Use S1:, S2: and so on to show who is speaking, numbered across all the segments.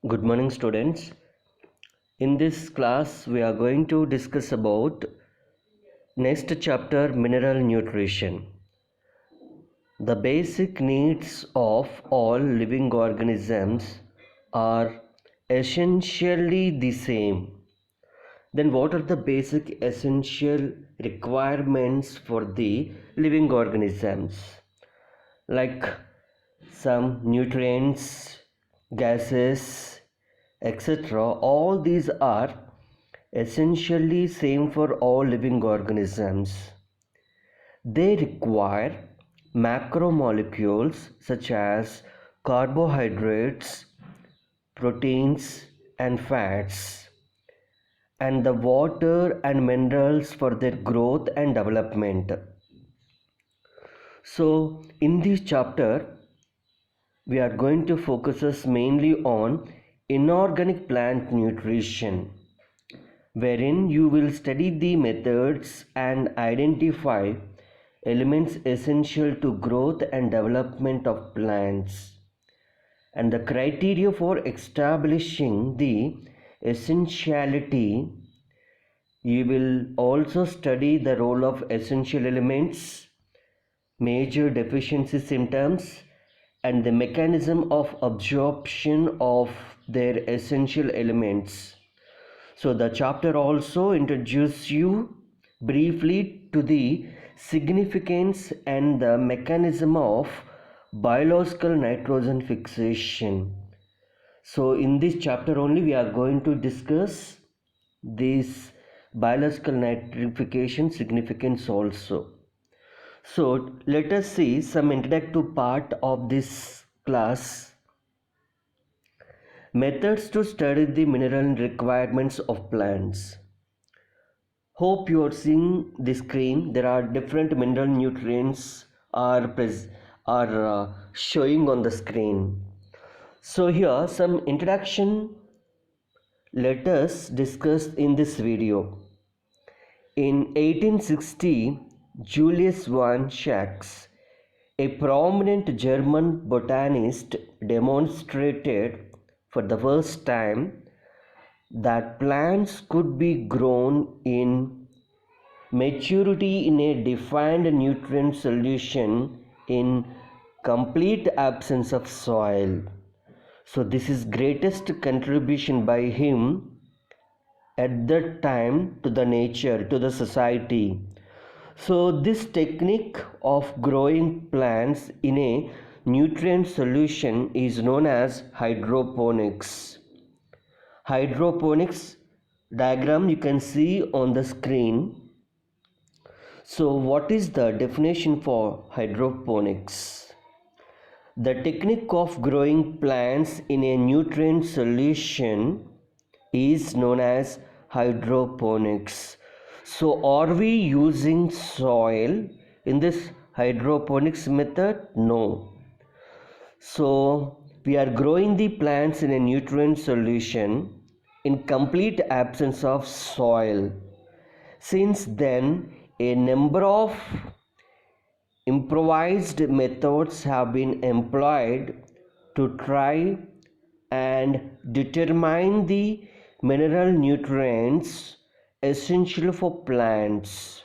S1: Good morning, students. In this class, we are going to discuss about next chapter, mineral nutrition. The basic needs of all living organisms are essentially the same. Then what are the basic essential requirements for the living organisms? Like some nutrients, gases, etc. All these are essentially same for all living organisms. They require macromolecules such as carbohydrates, proteins and fats, and the water and minerals for their growth and development. So in this chapter we are going to focus us mainly on inorganic plant nutrition, wherein you will study the methods and identify elements essential to growth and development of plants, and the criteria for establishing the essentiality. You will also study the role of essential elements, major deficiency symptoms, and the mechanism of absorption of their essential elements. So the chapter also introduces you briefly to the significance and the mechanism of biological nitrogen fixation. So in this chapter only we are going to discuss this biological nitrification significance also. So let us see some introductory part of this class. Methods to study the mineral requirements of plants. Hope you are seeing the screen. There are different mineral nutrients are showing on the screen. So here some introduction. Let us discuss in this video. In 1860, Julius von Sachs, a prominent German botanist, demonstrated for the first time that plants could be grown in maturity in a defined nutrient solution in complete absence of soil. So this is greatest contribution by him at that time to the nature, to the society. So this technique of growing plants in a nutrient solution is known as hydroponics. Hydroponics diagram you can see on the screen. So what is the definition for hydroponics? The technique of growing plants in a nutrient solution is known as hydroponics. So are we using soil in this hydroponics method? No. So we are growing the plants in a nutrient solution in complete absence of soil. Since then, a number of improvised methods have been employed to try and determine the mineral nutrients essential for plants.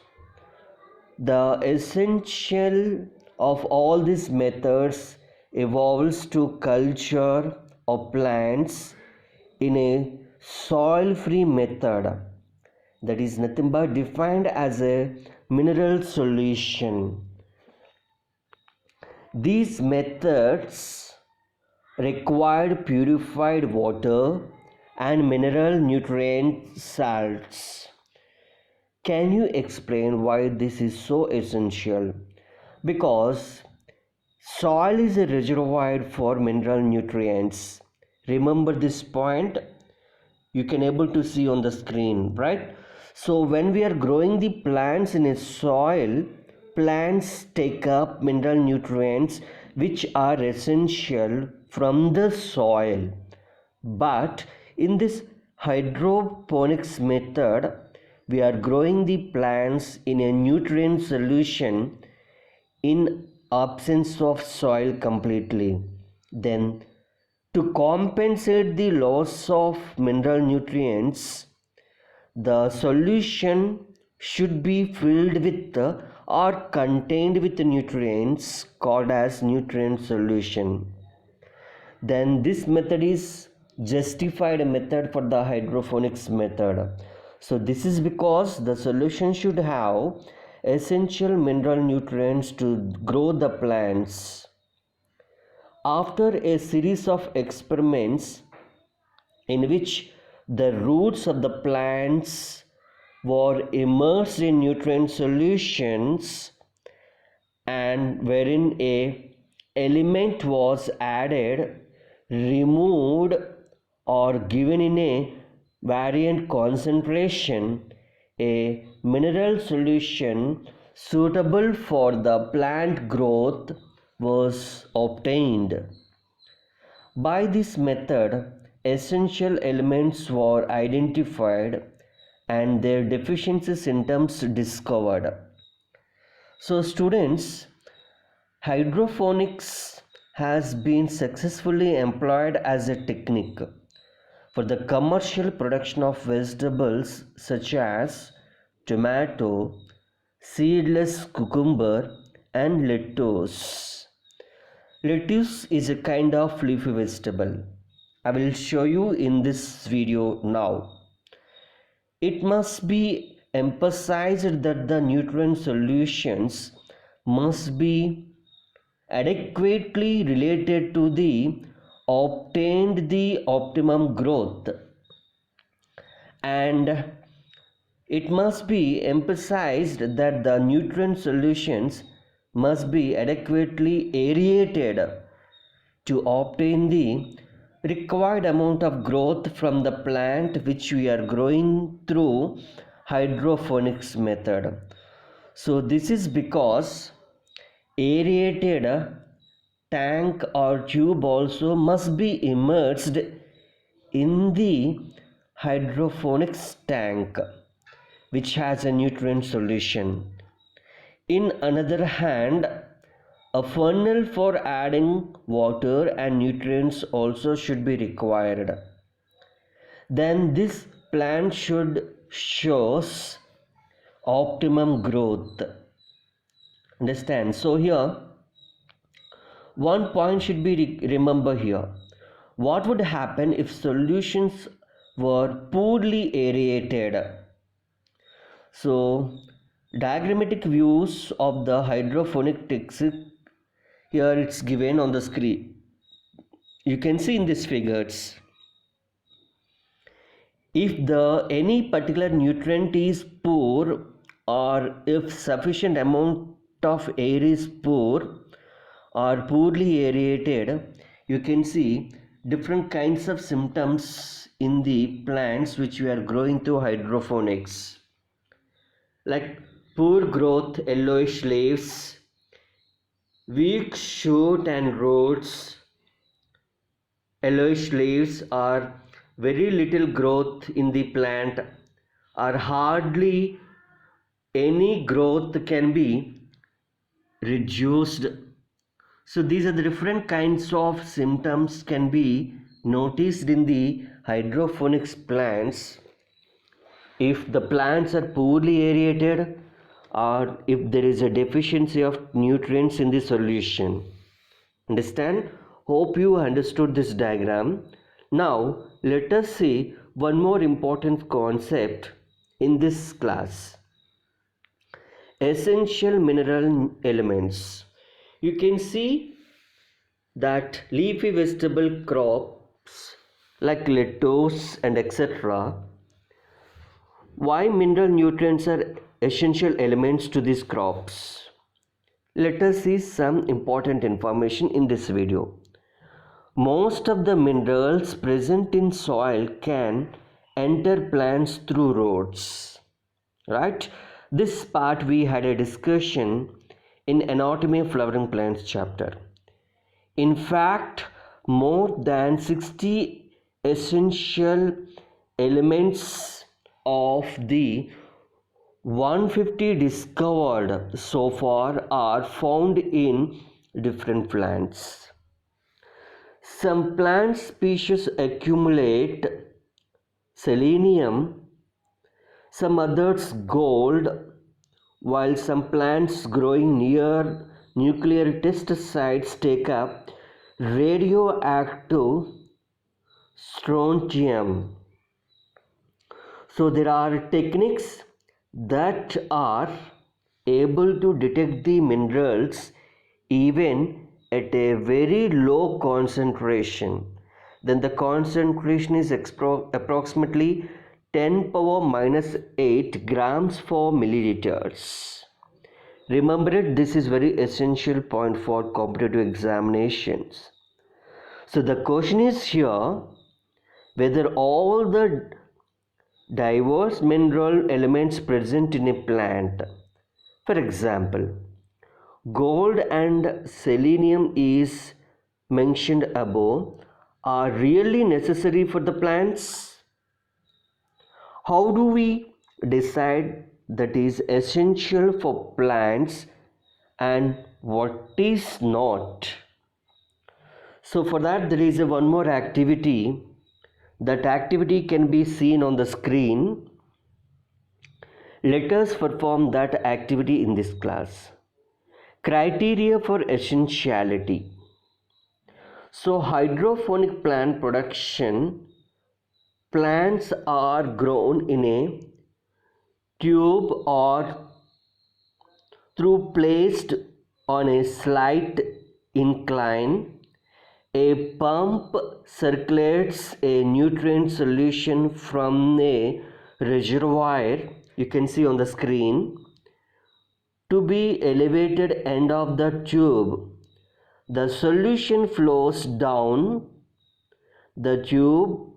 S1: The essential of all these methods evolves to culture of plants in a soil-free method that is nothing but defined as a mineral solution. These methods required purified water and mineral nutrient salts. Can you explain why this is so essential? Because soil is a reservoir for mineral nutrients. Remember this point, you can able to see on the screen, right? So when we are growing the plants in a soil, plants take up mineral nutrients which are essential from the soil. But in this hydroponics method, we are growing the plants in a nutrient solution in absence of soil completely. Then To compensate the loss of mineral nutrients, the solution should be filled with or contained with nutrients called as nutrient solution. Then this method is justified method for the hydroponics method. So this is because the solution should have essential mineral nutrients to grow the plants. After a series of experiments in which the roots of the plants were immersed in nutrient solutions and wherein a element was added, removed or given in a variant concentration, a mineral solution suitable for the plant growth was obtained. By this method, essential elements were identified and their deficiency symptoms discovered. So students, hydroponics has been successfully employed as a technique for the commercial production of vegetables such as tomato, seedless cucumber and lettuce. Lettuce is a kind of leafy vegetable. I will show you in this video now. It must be emphasized that the nutrient solutions must be adequately related to the obtained the optimum growth, and it must be emphasized that the nutrient solutions must be adequately aerated to obtain the required amount of growth from the plant which we are growing through hydroponics method. So this is because aerated tank or tube also must be immersed in the hydroponics tank which has a nutrient solution. In another hand, a funnel for adding water and nutrients also should be required. Then this plant should shows optimum growth. Understand? So here one point should be remember here. What would happen if solutions were poorly aerated? So diagrammatic views of the hydroponic technique here it's given on the screen. You can see in these figures. If the any particular nutrient is poor or if sufficient amount of air is poor or poorly aerated, you can see different kinds of symptoms in the plants which we are growing through hydroponics, like poor growth, yellowish leaves, weak shoot and roots, yellowish leaves are very little growth in the plant or hardly any growth can be reduced. So these are the different kinds of symptoms can be noticed in the hydroponics plants if the plants are poorly aerated or if there is a deficiency of nutrients in the solution. Understand? Hope you understood this diagram. Now let us see one more important concept in this class. Essential mineral elements. You can see that leafy vegetable crops like lettuce and etc. Why mineral nutrients are essential elements to these crops? Let us see some important information in this video. Most of the minerals present in soil can enter plants through roots. Right? This part we had a discussion in Anatomy of Flowering Plants chapter. In fact, more than 60 essential elements of the 150 discovered so far are found in different plants. Some plant species accumulate selenium, some others gold, while some plants growing near nuclear test sites take up radioactive strontium. So there are techniques that are able to detect the minerals even at a very low concentration. Then the concentration is approximately 10 power minus 8 grams per milliliters. Remember it, this is very essential point for competitive examinations. So the question is here whether all the diverse mineral elements present in a plant, for example, gold and selenium is mentioned above, are really necessary for the plants? How do we decide that is essential for plants and what is not? So for that there is one more activity. That activity can be seen on the screen. Let us perform that activity in this class. Criteria for essentiality. So hydroponic plant production, plants are grown in a tube or through placed on a slight incline. A pump circulates a nutrient solution from a reservoir, you can see on the screen, to be elevated end of the tube. The solution flows down the tube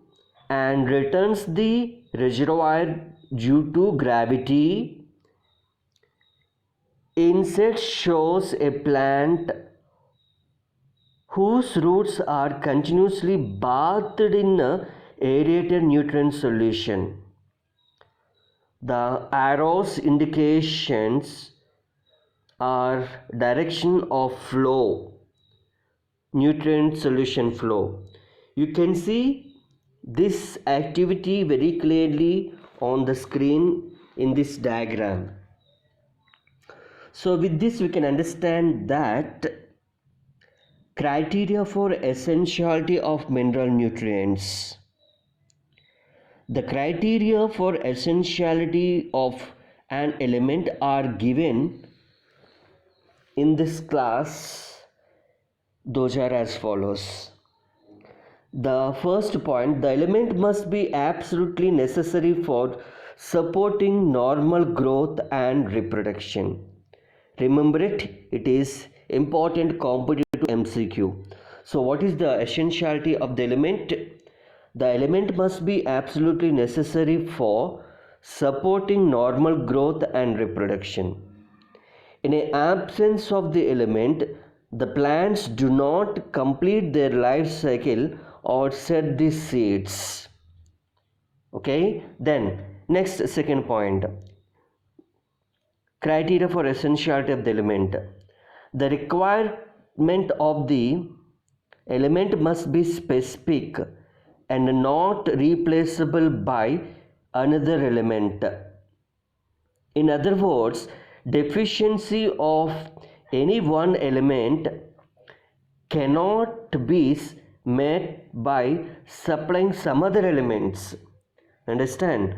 S1: and returns the reservoir due to gravity. Inset shows a plant whose roots are continuously bathed in aerated nutrient solution. The arrows indications are direction of flow, nutrient solution flow. You can see this activity very clearly on the screen in this diagram. So with this we can understand that criteria for essentiality of mineral nutrients. The criteria for essentiality of an element are given in this class. Those are as follows. The first point, the element must be absolutely necessary for supporting normal growth and reproduction. Remember it, it is important competitive MCQ. So what is the essentiality of the element? The element must be absolutely necessary for supporting normal growth and reproduction. In an absence of the element, the plants do not complete their life cycle or set the seeds. Okay, then next second point, criteria for essentiality of the element. The requirement of the element must be specific and not replaceable by another element. In other words, deficiency of any one element cannot be met by supplying some other elements. Understand?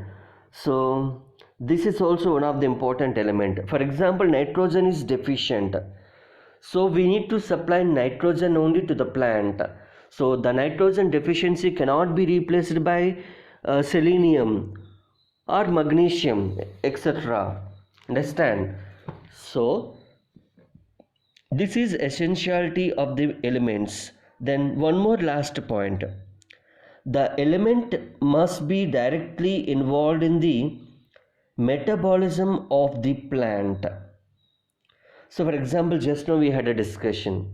S1: So this is also one of the important element. For example, nitrogen is deficient, so we need to supply nitrogen only to the plant. So the nitrogen deficiency cannot be replaced by selenium or magnesium, etc. Understand? So this is essentiality of the elements. Then one more last point, the element must be directly involved in the metabolism of the plant. So for example, just now we had a discussion,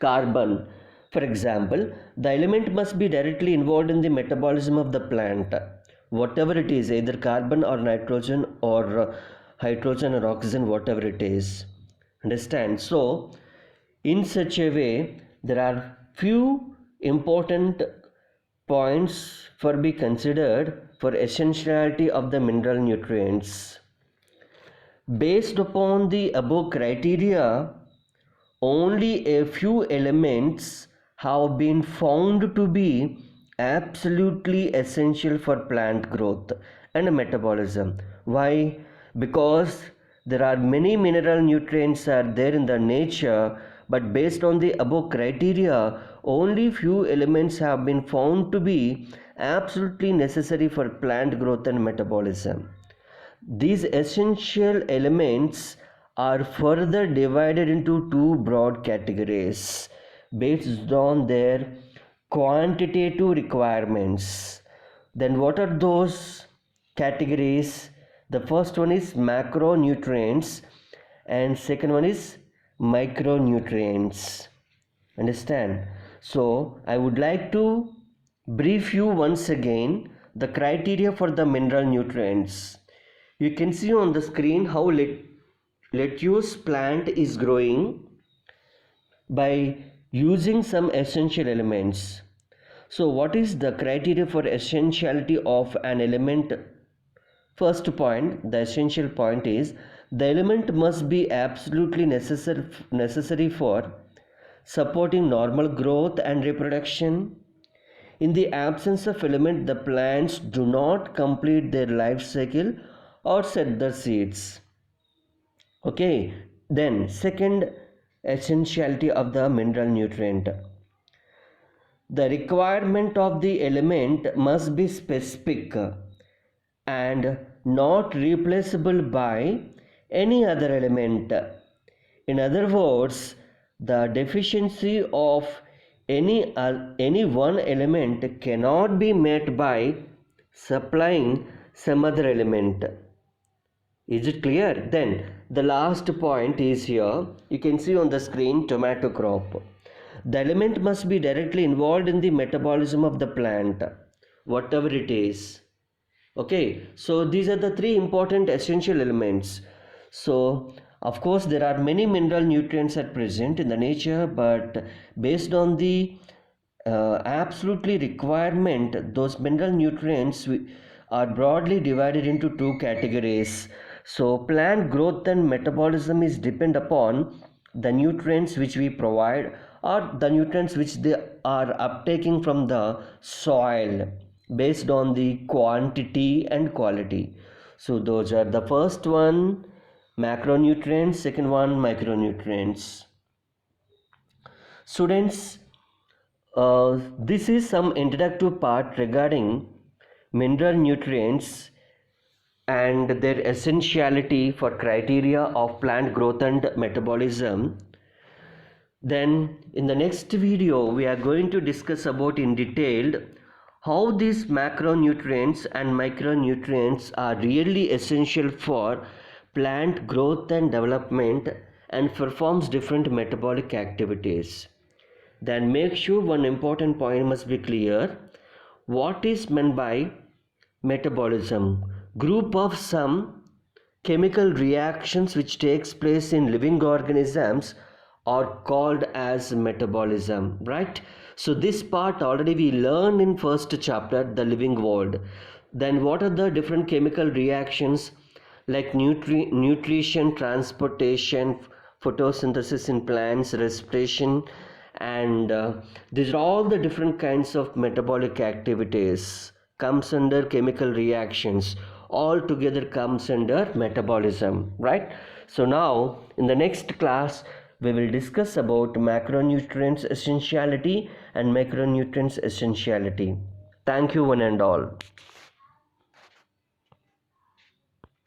S1: carbon. For example, the element must be directly involved in the metabolism of the plant, whatever it is, either carbon or nitrogen or hydrogen or oxygen, whatever it is. Understand? So in such a way, there are Few important points for be considered for essentiality of the mineral nutrients. Based upon the above criteria, only a few elements have been found to be absolutely essential for plant growth and metabolism. Why? Because there are many mineral nutrients are there in the nature, but based on the above criteria, only few elements have been found to be absolutely necessary for plant growth and metabolism. These essential elements are further divided into two broad categories based on their quantitative requirements. Then, what are those categories? The first one is macronutrients, and second one is micronutrients. Understand? So, I would like to brief you once again the criteria for the mineral nutrients. You can see on the screen how lettuce plant is growing by using some essential elements. So what is the criteria for essentiality of an element? First point, the essential point is the element must be absolutely necessary for supporting normal growth and reproduction. In the absence of element, the plants do not complete their life cycle or set the seeds. Okay, then second essentiality of the mineral nutrient. The requirement of the element must be specific and not replaceable by any other element. In other words, the deficiency of any one element cannot be met by supplying some other element. Is it clear? Then the last point is here. You can see on the screen tomato crop. The element must be directly involved in the metabolism of the plant, whatever it is. Okay, so these are the three important essential elements. So of course there are many mineral nutrients at present in the nature, but based on the absolutely requirement, those mineral nutrients are broadly divided into two categories. So plant growth and metabolism is depend upon the nutrients which we provide or the nutrients which they are uptaking from the soil based on the quantity and quality. So those are the first one macronutrients, second one micronutrients. Students, this is some introductory part regarding mineral nutrients and their essentiality for criteria of plant growth and metabolism. Then in the next video we are going to discuss about in detail how these macronutrients and micronutrients are really essential for plant growth and development and performs different metabolic activities. Then make sure one important point must be clear. What is meant by metabolism? Group of some chemical reactions which takes place in living organisms are called as metabolism, right? So this part already we learned in first chapter, the living world. Then what are the different chemical reactions like nutrition, transportation, photosynthesis in plants, respiration, and these are all the different kinds of metabolic activities comes under chemical reactions, all together comes under metabolism, right? So now in the next class we will discuss about macronutrients essentiality and micronutrients essentiality. Thank you one and all.